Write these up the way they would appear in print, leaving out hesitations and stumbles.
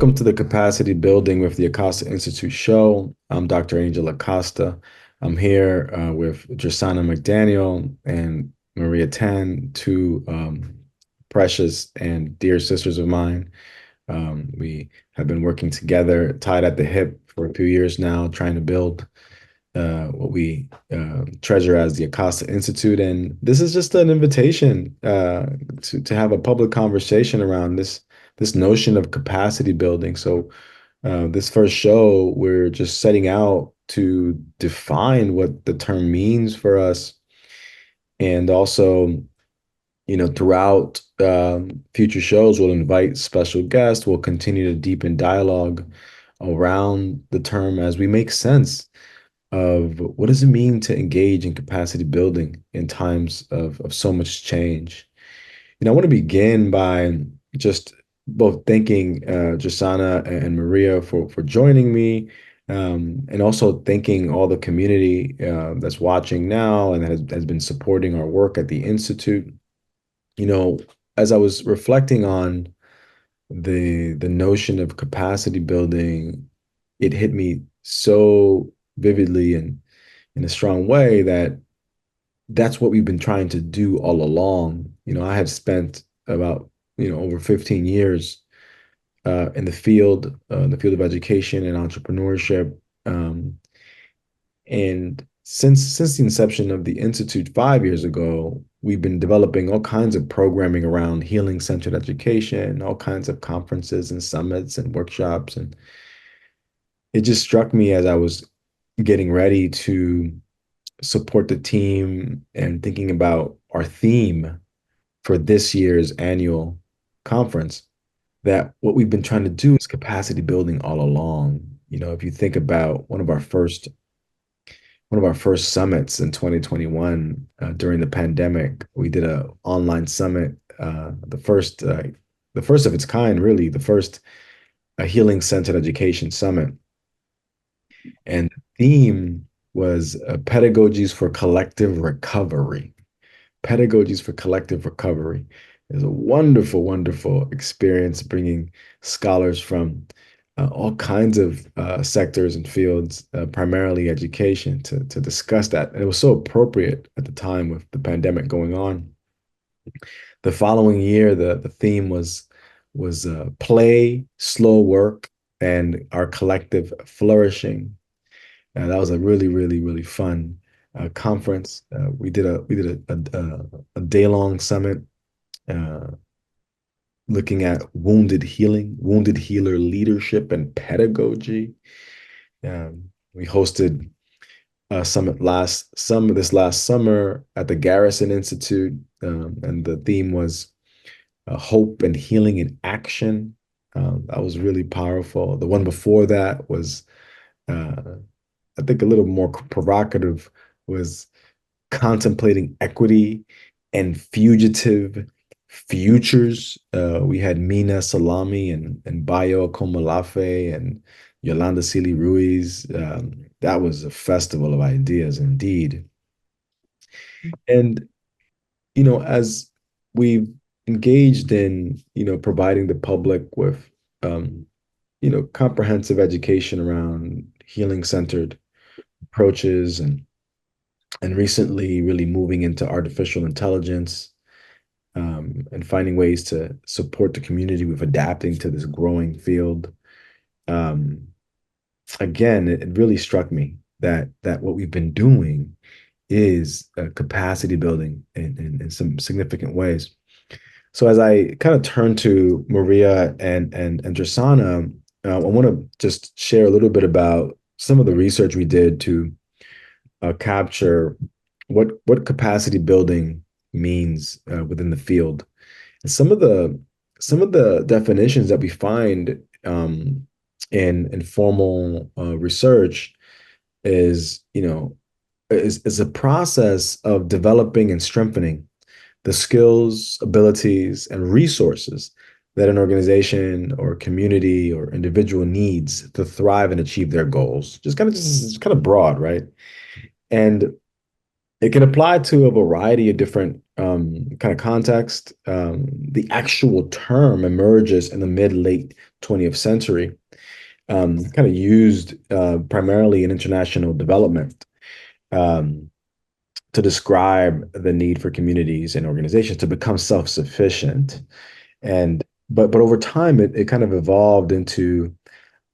Welcome to the Capacity Building with the Acosta Institute show. I'm Dr. Angel Acosta. I'm here with Drisana McDaniel and Maria Tan, two precious and dear sisters of mine. We have been working together, tied at the hip for a few years now, trying to build what we treasure as the Acosta Institute. And this is just an invitation to have a public conversation around this notion of capacity building. So this first show, we're just setting out to define what the term means for us, and also, throughout future shows, we'll invite special guests. We'll continue to deepen dialogue around the term as we make sense of what does it mean to engage in capacity building in times of so much change. I want to begin by just both thanking Jasana and Maria for joining me, and also thanking all the community that's watching now and has been supporting our work at the Institute. As I was reflecting on the notion of capacity building, it hit me so vividly and in a strong way that that's what we've been trying to do all along. I have spent about, over 15 years in the field of education and entrepreneurship. Um, and since the inception of the Institute 5 years ago, we've been developing all kinds of programming around healing-centered education, all kinds of conferences and summits and workshops. And it just struck me as I was getting ready to support the team and thinking about our theme for this year's annual conference, that what we've been trying to do is capacity building all along. If you think about one of our first summits in 2021, during the pandemic, we did a online summit, the first of its kind, really, the first healing centered education summit. And the theme was pedagogies for collective recovery. Pedagogies for collective recovery. It's a wonderful, wonderful experience bringing scholars from all kinds of sectors and fields, primarily education, to discuss that. And it was so appropriate at the time with the pandemic going on. The following year, the theme was play, slow work, and our collective flourishing. That was a really, really, really fun conference. We did a day-long summit uh, looking at wounded healing, wounded healer leadership and pedagogy. We hosted a summit this last summer at the Garrison Institute, and the theme was hope and healing in action. That was really powerful. The one before that was, I think, a little more provocative, was contemplating equity and fugitive futures. We had Mina Salami and Bayo Komalafe and Yolanda Sili Ruiz. That was a festival of ideas indeed. And, as we've engaged in, providing the public with, comprehensive education around healing-centered approaches, and recently really moving into artificial intelligence, and finding ways to support the community with adapting to this growing field. Um, Again, it really struck me that what we've been doing is capacity building in some significant ways. So as I kind of turn to Maria and Drasana, I want to just share a little bit about some of the research we did to capture what capacity building means within the field. And some of the definitions that we find in formal research is a process of developing and strengthening the skills, abilities, and resources that an organization or community or individual needs to thrive and achieve their goals. Just kind of broad, right? And it can apply to a variety of different kind of context, the actual term emerges in the mid-late 20th century, kind of used primarily in international development um, to describe the need for communities and organizations to become self-sufficient. And but over time, it kind of evolved into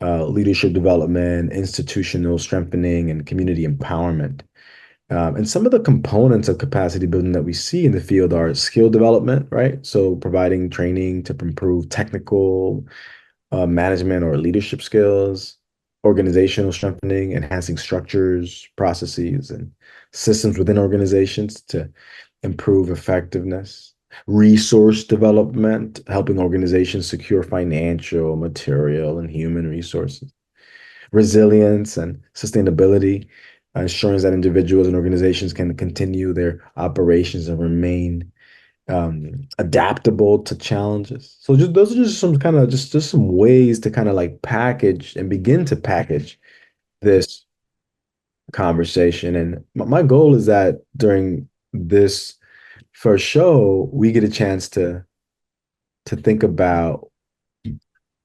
leadership development, institutional strengthening, and community empowerment. And some of the components of capacity building that we see in the field are skill development, right? So providing training to improve technical management or leadership skills, organizational strengthening, enhancing structures, processes, and systems within organizations to improve effectiveness, resource development, helping organizations secure financial, material, and human resources, resilience and sustainability, ensuring that individuals and organizations can continue their operations and remain adaptable to challenges. So just those are just some kind of just some ways to kind of like package and begin to package this conversation. And my goal is that during this first show, we get a chance to think about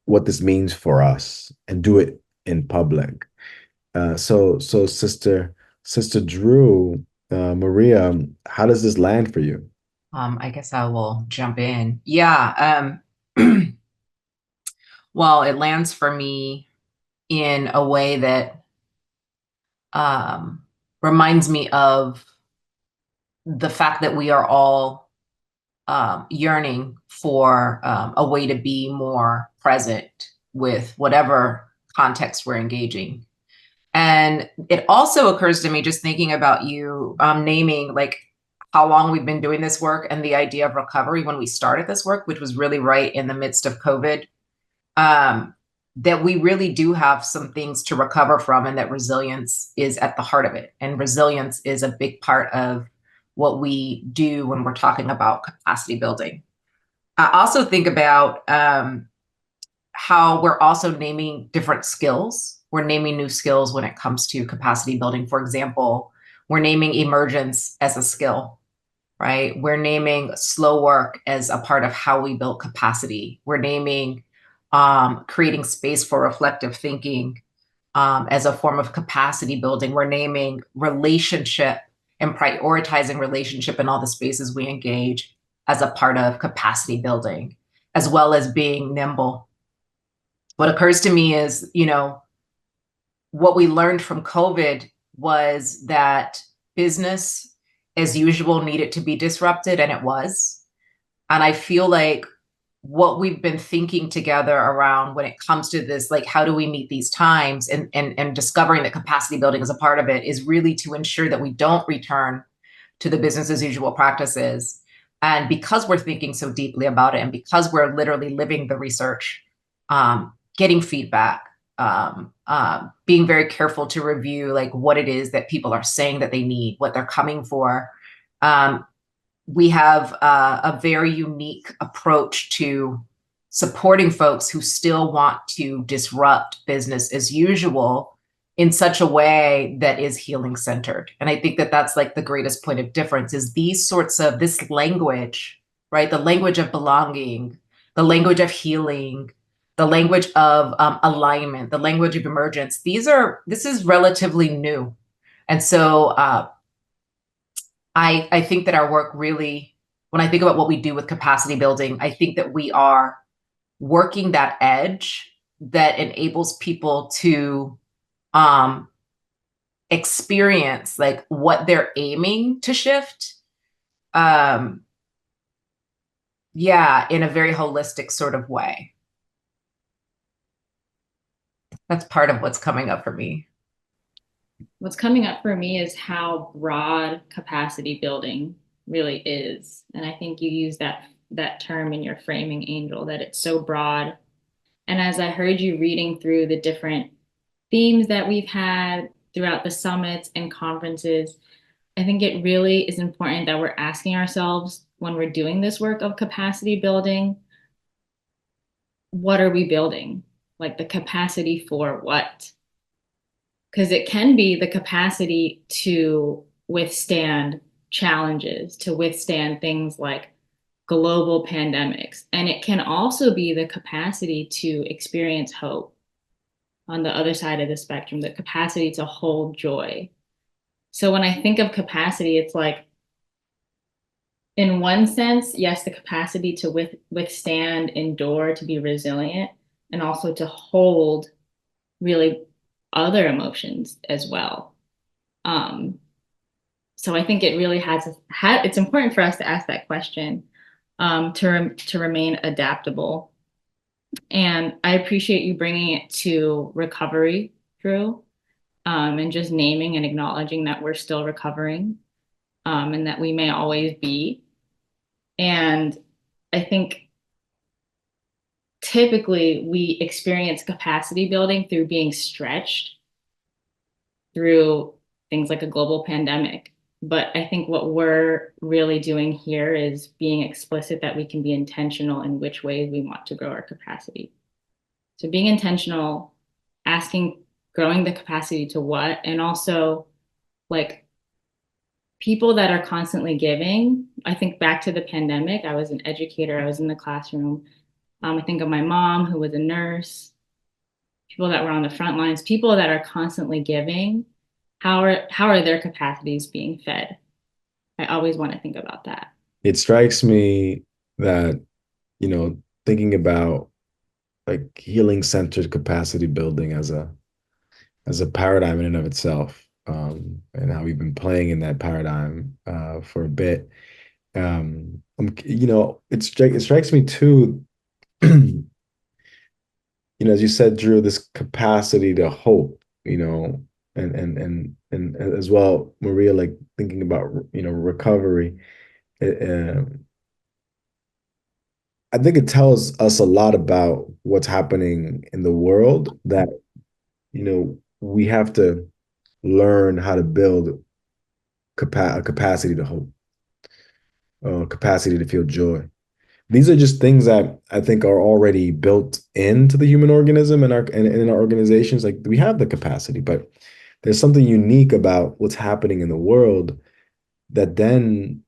what this means for us and do it in public. So Sister Drew, Maria, how does this land for you? I guess I will jump in. Yeah. Well, it lands for me in a way that um, reminds me of the fact that we are all yearning for a way to be more present with whatever context we're engaging. And it also occurs to me just thinking about you naming like how long we've been doing this work and the idea of recovery when we started this work, which was really right in the midst of COVID, um, that we really do have some things to recover from and that resilience is at the heart of it. And resilience is a big part of what we do when we're talking about capacity building. I also think about how we're also naming different skills. We're naming new skills when it comes to capacity building. For example, we're naming emergence as a skill, right? We're naming slow work as a part of how we build capacity. We're naming creating space for reflective thinking as a form of capacity building. We're naming relationship and prioritizing relationship in all the spaces we engage as a part of capacity building, as well as being nimble. What occurs to me is, what we learned from COVID was that business as usual needed to be disrupted, and it was. And I feel like what we've been thinking together around when it comes to this, like how do we meet these times and discovering that capacity building is a part of it, is really to ensure that we don't return to the business as usual practices. And because we're thinking so deeply about it, and because we're literally living the research, getting feedback, being very careful to review like what it is that people are saying that they need, what they're coming for. We have a very unique approach to supporting folks who still want to disrupt business as usual in such a way that is healing centered. And I think that that's like the greatest point of difference is these sorts of this language, right? The language of belonging, the language of healing, the language of alignment, the language of emergence. This is relatively new. And so I think that our work really, when I think about what we do with capacity building, I think that we are working that edge that enables people to experience like what they're aiming to shift. Yeah, in a very holistic sort of way. That's part of what's coming up for me. What's coming up for me is how broad capacity building really is. And I think you use that term in your framing, Angel, that it's so broad. And as I heard you reading through the different themes that we've had throughout the summits and conferences, I think it really is important that we're asking ourselves when we're doing this work of capacity building, what are we building? Like the capacity for what? Because it can be the capacity to withstand challenges, to withstand things like global pandemics. And it can also be the capacity to experience hope on the other side of the spectrum, the capacity to hold joy. So when I think of capacity, it's like, in one sense, yes, the capacity to withstand, endure, to be resilient, and also to hold really other emotions as well. So I think it really it's important for us to ask that question, to remain adaptable. And I appreciate you bringing it to recovery, Drew, and just naming and acknowledging that we're still recovering, and that we may always be. And I think typically we experience capacity building through being stretched through things like a global pandemic. But I think what we're really doing here is being explicit that we can be intentional in which ways we want to grow our capacity. So being intentional, growing the capacity to what, and also like people that are constantly giving. I think back to the pandemic, I was an educator, I was in the classroom. I think of my mom, who was a nurse, people that were on the front lines, people that are constantly giving. How are their capacities being fed? I always want to think about that. It strikes me that, thinking about like healing centered capacity building as a paradigm in and of itself, and how we've been playing in that paradigm for a bit. It strikes me too, as you said, Drew, this capacity to hope, and as well, Maria, like thinking about, recovery. Uh, I think it tells us a lot about what's happening in the world, that, we have to learn how to build a capacity to hope, capacity to feel joy. These are just things that I think are already built into the human organism and in our organizations. Like, we have the capacity, but there's something unique about what's happening in the world that then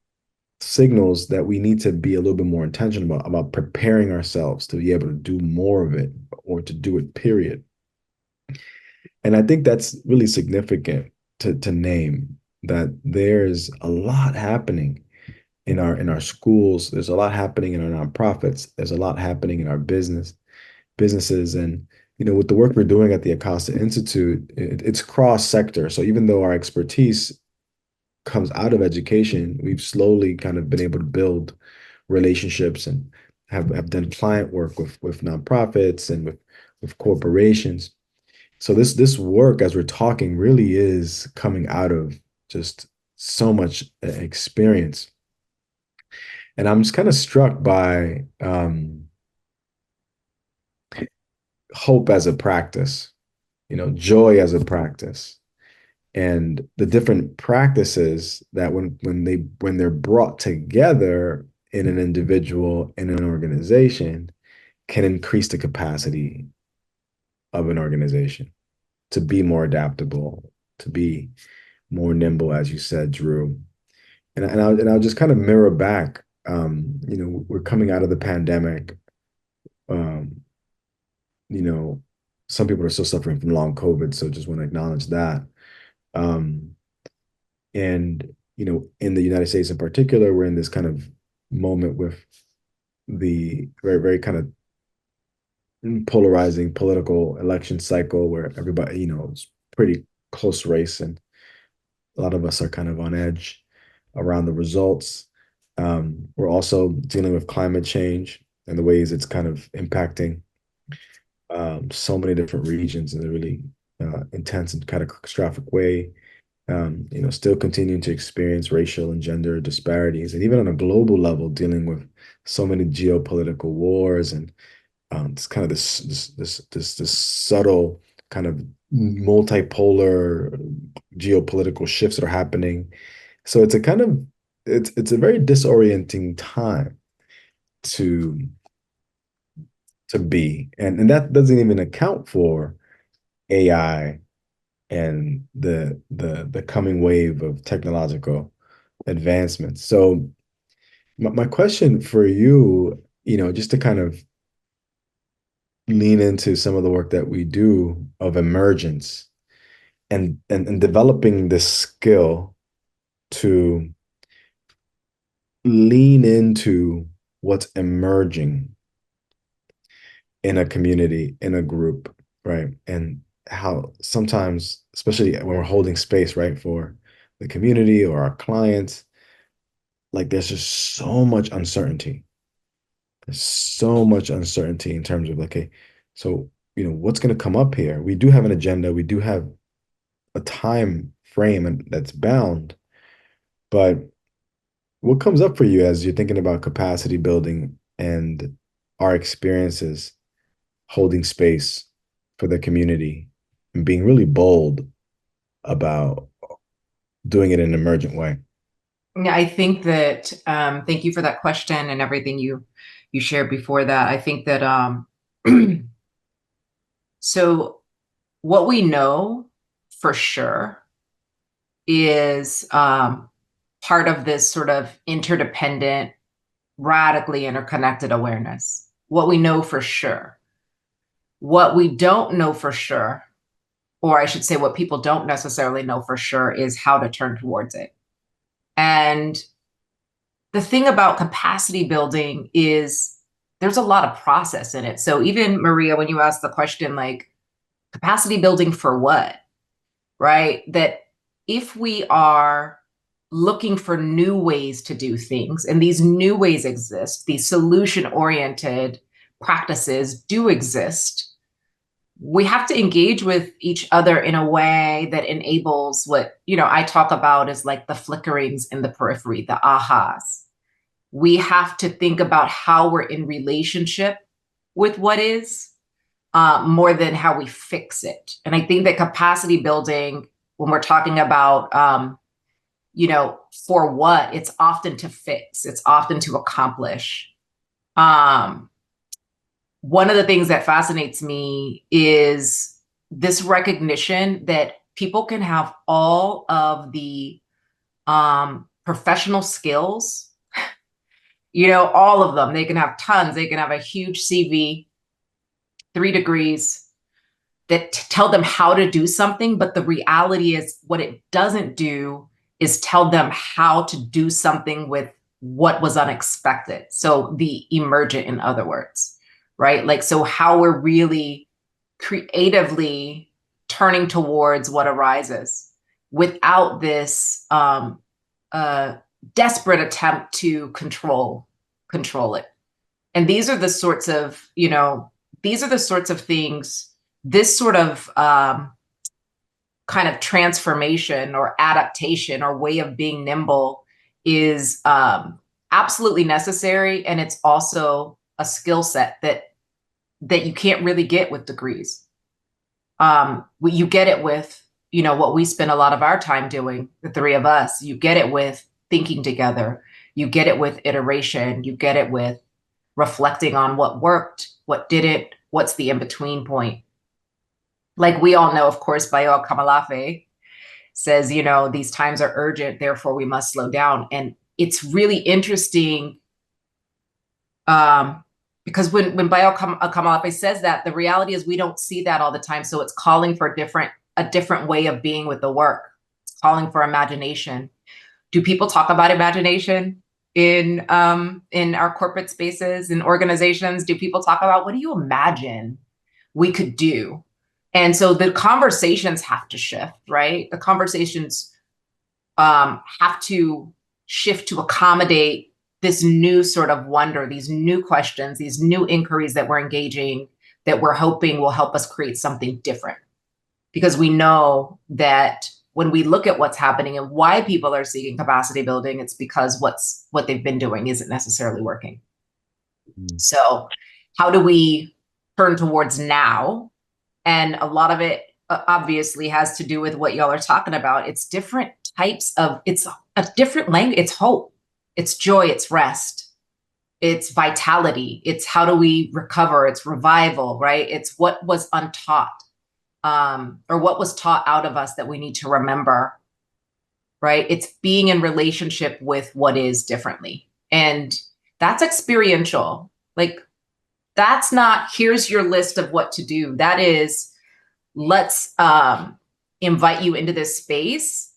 signals that we need to be a little bit more intentional about preparing ourselves to be able to do more of it, or to do it, period. And I think that's really significant to name, that there's a lot happening in our schools. There's a lot happening in our nonprofits. There's a lot happening in our businesses. And, with the work we're doing at the Acosta Institute, it's cross sector. So even though our expertise comes out of education, we've slowly kind of been able to build relationships and have done client work with nonprofits and with corporations. So this work, as we're talking, really is coming out of just so much experience. And I'm just kind of struck by hope as a practice, joy as a practice, and the different practices that when they're brought together in an individual, in an organization, can increase the capacity of an organization to be more adaptable, to be more nimble, as you said, Drew. And I'll just kind of mirror back. We're coming out of the pandemic. Um, you know, some people are still suffering from long COVID, so just want to acknowledge that. Um, and in the United States in particular, we're in this kind of moment with the very, very kind of polarizing political election cycle, where everybody, it's pretty close race, and a lot of us are kind of on edge around the results. We're also dealing with climate change and the ways it's kind of impacting so many different regions in a really intense and kind of catastrophic way. Still continuing to experience racial and gender disparities, and even on a global level, dealing with so many geopolitical wars, and it's kind of this subtle kind of multipolar geopolitical shifts that are happening. So it's a very disorienting time to be, and that doesn't even account for AI and the coming wave of technological advancements. So my question for you, just to kind of lean into some of the work that we do of emergence and developing this skill to lean into what's emerging in a community, in a group, right? And how sometimes, especially when we're holding space, right, for the community or our clients, like there's just so much uncertainty. There's so much uncertainty in terms of, okay, so, what's going to come up here? We do have an agenda, we do have a time frame and that's bound, but what comes up for you as you're thinking about capacity building and our experiences holding space for the community and being really bold about doing it in an emergent way? Yeah, I think that thank you for that question and everything you shared before that. I think that so what we know for sure is part of this sort of interdependent, radically interconnected awareness. What we know for sure. What we don't know for sure, or I should say what people don't necessarily know for sure, is how to turn towards it. And the thing about capacity building is there's a lot of process in it. So even Maria, when you asked the question, like capacity building for what, right? That if we are looking for new ways to do things, and these new ways exist, these solution-oriented practices do exist, we have to engage with each other in a way that enables what, I talk about as like the flickerings in the periphery, the ahas. We have to think about how we're in relationship with what is, more than how we fix it. And I think that capacity building, when we're talking about, for what, it's often to fix, it's often to accomplish. One of the things that fascinates me is this recognition that people can have all of the professional skills, all of them. They can have tons. They can have a huge CV, 3 degrees that tell them how to do something. But the reality is what it doesn't do is tell them how to do something with what was unexpected. So the emergent, in other words, right? Like, so how we're really creatively turning towards what arises without this desperate attempt to control it. And these are the sorts of, things, this sort of kind of transformation or adaptation or way of being nimble is absolutely necessary. And it's also a skill set that you can't really get with degrees. You get it with, what we spend a lot of our time doing, the three of us. You get it with thinking together. You get it with iteration. You get it with reflecting on what worked, what didn't, what's the in-between point. Like we all know, of course, Bayo Kamalafe says, these times are urgent, therefore we must slow down. And it's really interesting because when Bayo Kamalafe says that, the reality is we don't see that all the time. So it's calling for a different way of being with the work. It's calling for imagination. Do people talk about imagination in our corporate spaces, in organizations? Do people talk about, what do you imagine we could do? And so the conversations have to shift, right? The conversations have to shift to accommodate this new sort of wonder, these new questions, these new inquiries that we're engaging, that we're hoping will help us create something different. Because we know that when we look at what's happening and why people are seeking capacity building, it's because what they've been doing isn't necessarily working. So how do we turn towards now? And a lot of it obviously has to do with what y'all are talking about. It's different types of, it's a different language. It's hope, it's joy, it's rest, it's vitality. It's how do we recover? It's revival, right? It's what was untaught, or what was taught out of us that we need to remember, right? It's being in relationship with what is differently. And that's experiential. Like, that's not, here's your list of what to do. That is, let's invite you into this space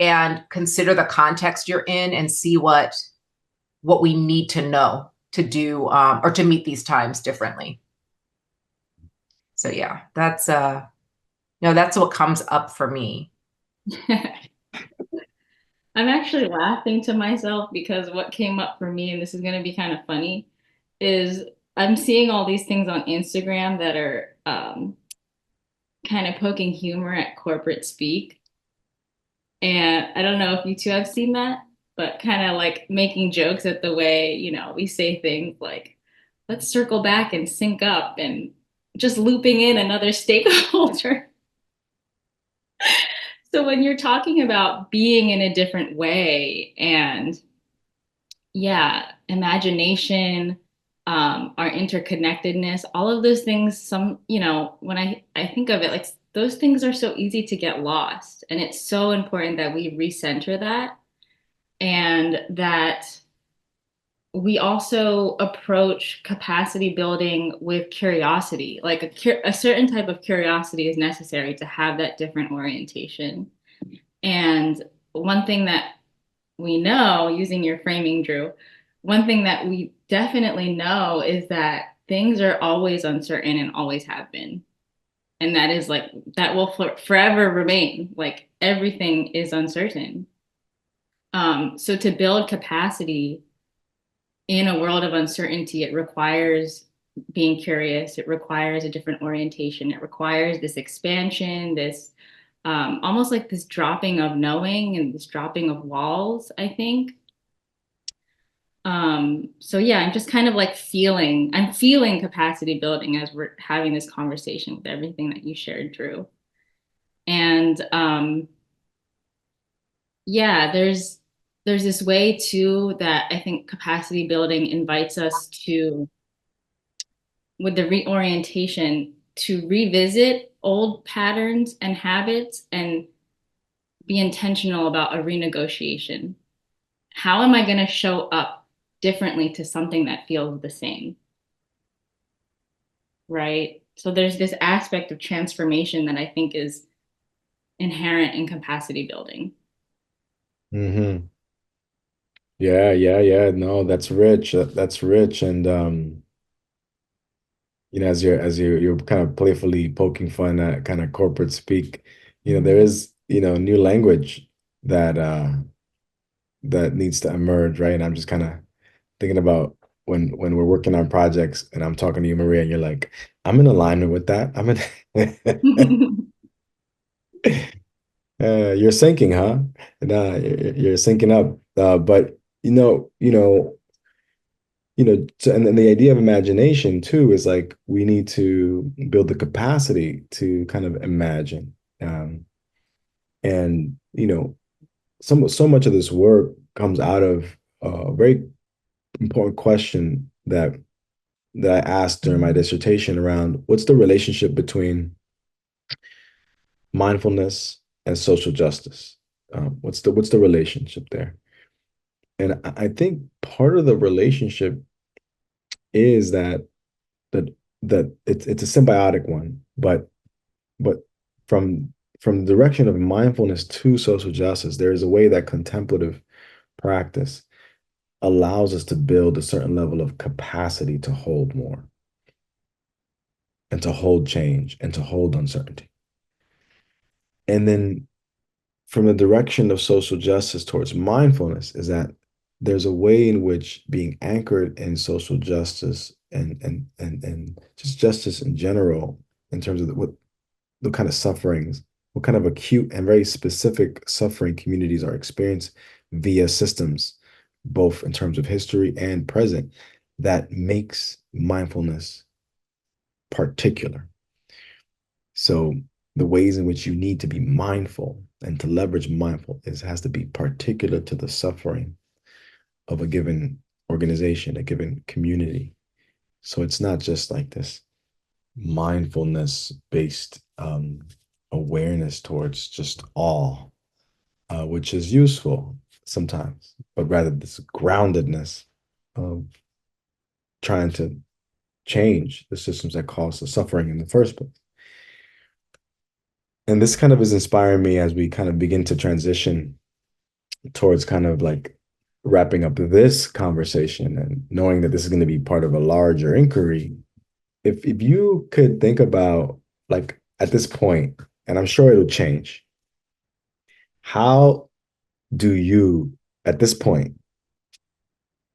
and consider the context you're in and see what we need to know to do or to meet these times differently. So yeah, that's that's what comes up for me. I'm actually laughing to myself because what came up for me, and this is going to be kind of funny, is I'm seeing all these things on Instagram that are kind of poking humor at corporate speak. And I don't know if you two have seen that, but kind of like making jokes at the way, we say things like, let's circle back and sync up and just looping in another stakeholder. So when you're talking about being in a different way and yeah, imagination, our interconnectedness, all of those things, when I think of it, like those things are so easy to get lost. And it's so important that we recenter that and that we also approach capacity building with curiosity. Like a certain type of curiosity is necessary to have that different orientation. And one thing that we know, using your framing, Drew, one thing that we definitely know is that things are always uncertain and always have been. And that is like, that will forever remain. Like everything is uncertain. So to build capacity in a world of uncertainty, it requires being curious. It requires a different orientation. It requires this expansion, this almost like this dropping of knowing and this dropping of walls, I think. So yeah, I'm just kind of like I'm feeling capacity building as we're having this conversation with everything that you shared, Drew. And yeah, there's this way too that I think capacity building invites us to, with the reorientation, to revisit old patterns and habits and be intentional about a renegotiation. How am I going to show up differently to something that feels the same? Right? So there's this aspect of transformation that I think is inherent in capacity building. Hmm. Yeah, yeah, yeah. No, that's rich. That's rich. And you're kind of playfully poking fun at kind of corporate speak, there is, new language that that needs to emerge, right? And I'm just kind of thinking about when we're working on projects and I'm talking to you, Maria, and you're like, I'm in alignment with that. I'm in you're syncing, huh? And you're syncing up. But and then the idea of imagination too is like we need to build the capacity to kind of imagine. And so much of this work comes out of a very important question that I asked during my dissertation around what's the relationship between mindfulness and social justice? What's the relationship there? And I think part of the relationship is that that it's a symbiotic one, but from from the direction of mindfulness to social justice, there is a way that contemplative practice allows us to build a certain level of capacity to hold more and to hold change and to hold uncertainty. And then from the direction of social justice towards mindfulness is that there's a way in which being anchored in social justice and just justice in general, in terms of what kind of sufferings, what kind of acute and very specific suffering communities are experiencing via systems, both in terms of history and present, that makes mindfulness particular. So the ways in which you need to be mindful and to leverage mindful has to be particular to the suffering of a given organization, a given community. So it's not just like this mindfulness based awareness towards just all, which is useful sometimes, but rather this groundedness of trying to change the systems that cause the suffering in the first place. And this kind of is inspiring me as we kind of begin to transition towards kind of like wrapping up this conversation and knowing that this is going to be part of a larger inquiry. If you could think about like at this point, and I'm sure it'll change, how do you at this point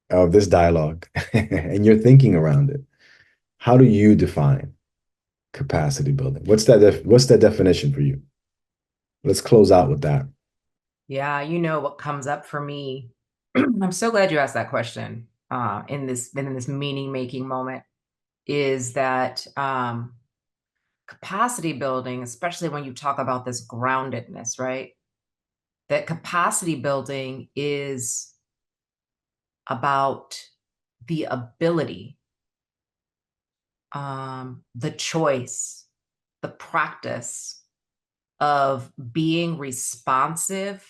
of this dialogue and you're thinking around it, how do you define capacity building? What's that definition for you? Let's close out with that. Yeah, you know what comes up for me. I'm so glad you asked that question in this meaning making moment is that capacity building, especially when you talk about this groundedness, right? That capacity building is about the ability, the choice, the practice of being responsive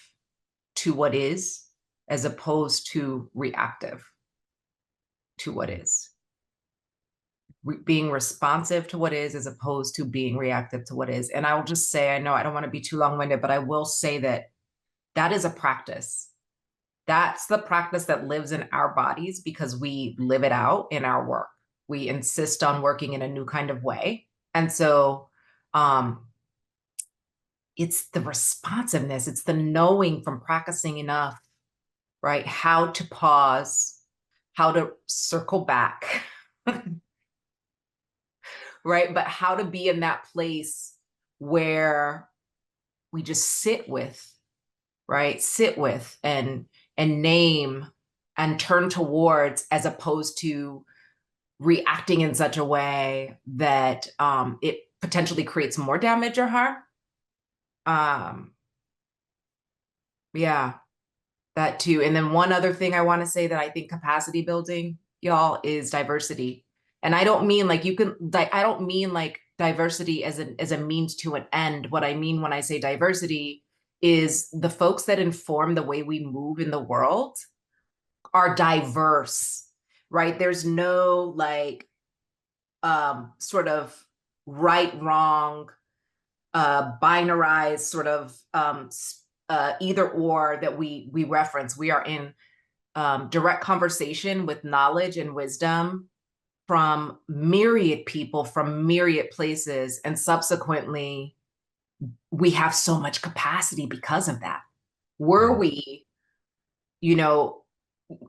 to what is as opposed to reactive to what is. Being responsive to what is as opposed to being reactive to what is. And I will just say, I know I don't want to be too long-winded, but I will say that that is a practice. That's the practice that lives in our bodies because we live it out in our work. We insist on working in a new kind of way. And so it's the responsiveness, it's the knowing from practicing enough, right? How to pause, how to circle back, right? But how to be in that place where we just sit with, right? Sit with and name and turn towards as opposed to reacting in such a way that it potentially creates more damage or harm. Yeah, that too. And then one other thing I want to say that I think capacity building, y'all, is diversity. And I don't mean like I don't mean like diversity as a means to an end. What I mean when I say diversity is the folks that inform the way we move in the world are diverse, right? There's no like sort of right, wrong, binarized sort of either or that we reference. We are in direct conversation with knowledge and wisdom from myriad people from myriad places, and subsequently we have so much capacity because of that. Were we, you know,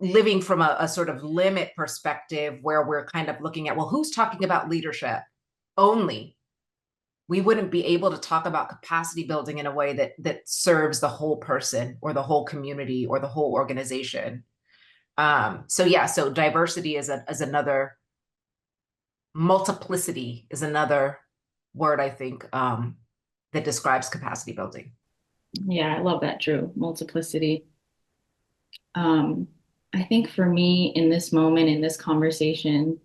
living from a sort of limit perspective where we're kind of looking at, well, who's talking about leadership only, we wouldn't be able to talk about capacity building in a way that serves the whole person or the whole community or the whole organization. So yeah, so diversity is another, multiplicity is another word I think that describes capacity building. Yeah, I love that, Drew. Multiplicity. I think for me in this moment, in this conversation,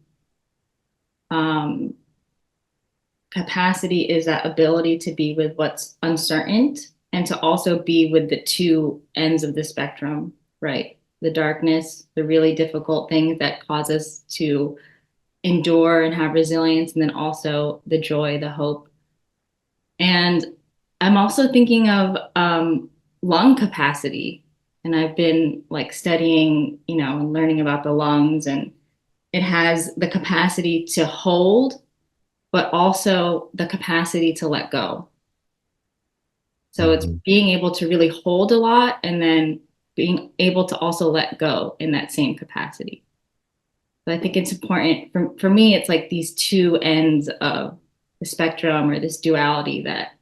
um, capacity is that ability to be with what's uncertain and to also be with the two ends of the spectrum, right? The darkness, the really difficult things that cause us to endure and have resilience, and then also the joy, the hope. And I'm also thinking of lung capacity. And I've been like studying, and learning about the lungs, and it has the capacity to hold, but also the capacity to let go. So it's Mhm. being able to really hold a lot and then being able to also let go in that same capacity. But I think it's important for me, it's like these two ends of the spectrum or this duality that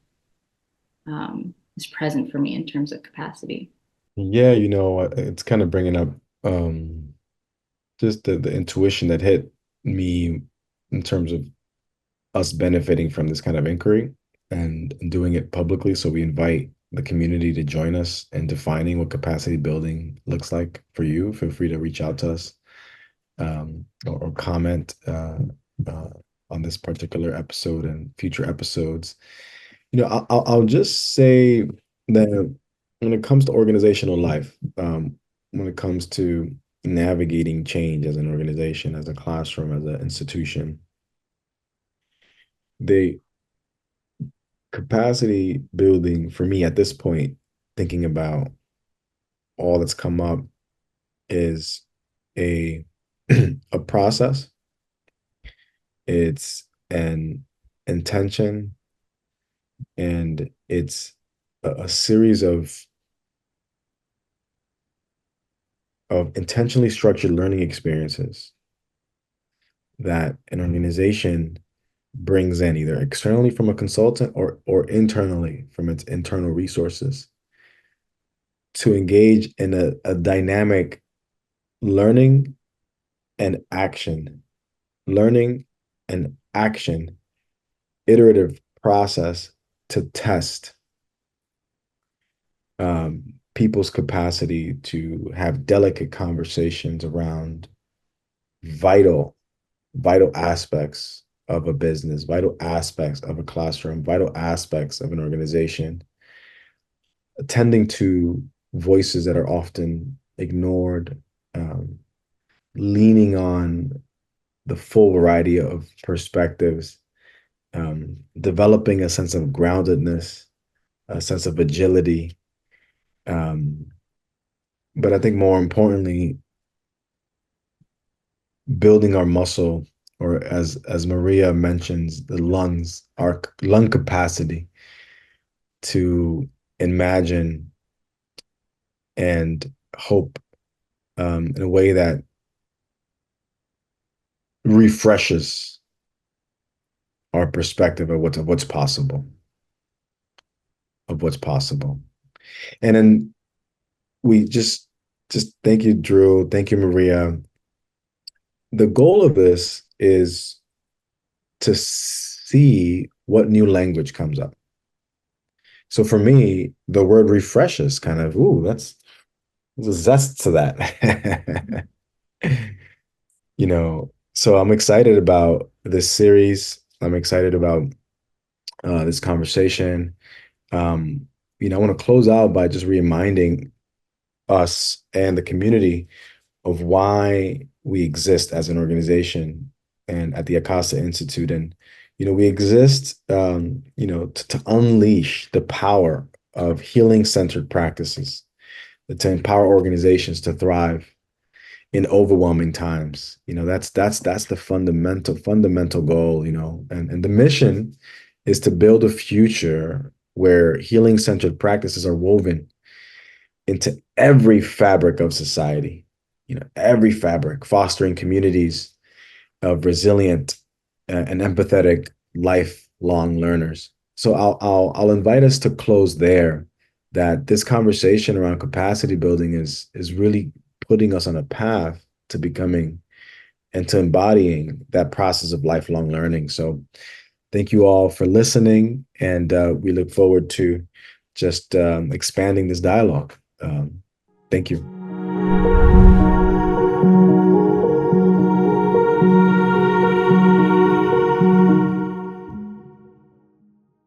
is present for me in terms of capacity. Yeah, it's kind of bringing up just the intuition that hit me in terms of us benefiting from this kind of inquiry and doing it publicly. So we invite the community to join us in defining what capacity building looks like for you. Feel free to reach out to us or comment uh, on this particular episode and future episodes. I'll just say that when it comes to organizational life, when it comes to navigating change as an organization, as a classroom, as an institution, the capacity building for me at this point, thinking about all that's come up, is a a process. It's an intention, and it's a series of intentionally structured learning experiences that an organization brings in either externally from a consultant or internally from its internal resources to engage in a dynamic learning and action, learning and action, iterative process to test people's capacity to have delicate conversations around vital, vital aspects of a business, vital aspects of a classroom, vital aspects of an organization, attending to voices that are often ignored, um, leaning on the full variety of perspectives, developing a sense of groundedness, a sense of agility. Um, but I think more importantly, building our muscle, or as Maria mentions, the lungs, our lung capacity to imagine and hope in a way that refreshes our perspective of what's possible, of what's possible. And then we just thank you, Drew. Thank you, Maria. The goal of this is to see what new language comes up. So for me, the word refreshes kind of, ooh, there's a zest to that. So I'm excited about this series. I'm excited about this conversation. Um, I want to close out by just reminding us and the community of why we exist as an organization and at the Acosta Institute. And, we exist, to unleash the power of healing-centered practices, to empower organizations to thrive in overwhelming times. That's the fundamental goal, and the mission is to build a future where healing-centered practices are woven into every fabric of society, every fabric, fostering communities of resilient and empathetic lifelong learners. So I'll invite us to close there, that this conversation around capacity building is really putting us on a path to becoming and to embodying that process of lifelong learning. So thank you all for listening, and we look forward to just expanding this dialogue. Thank you.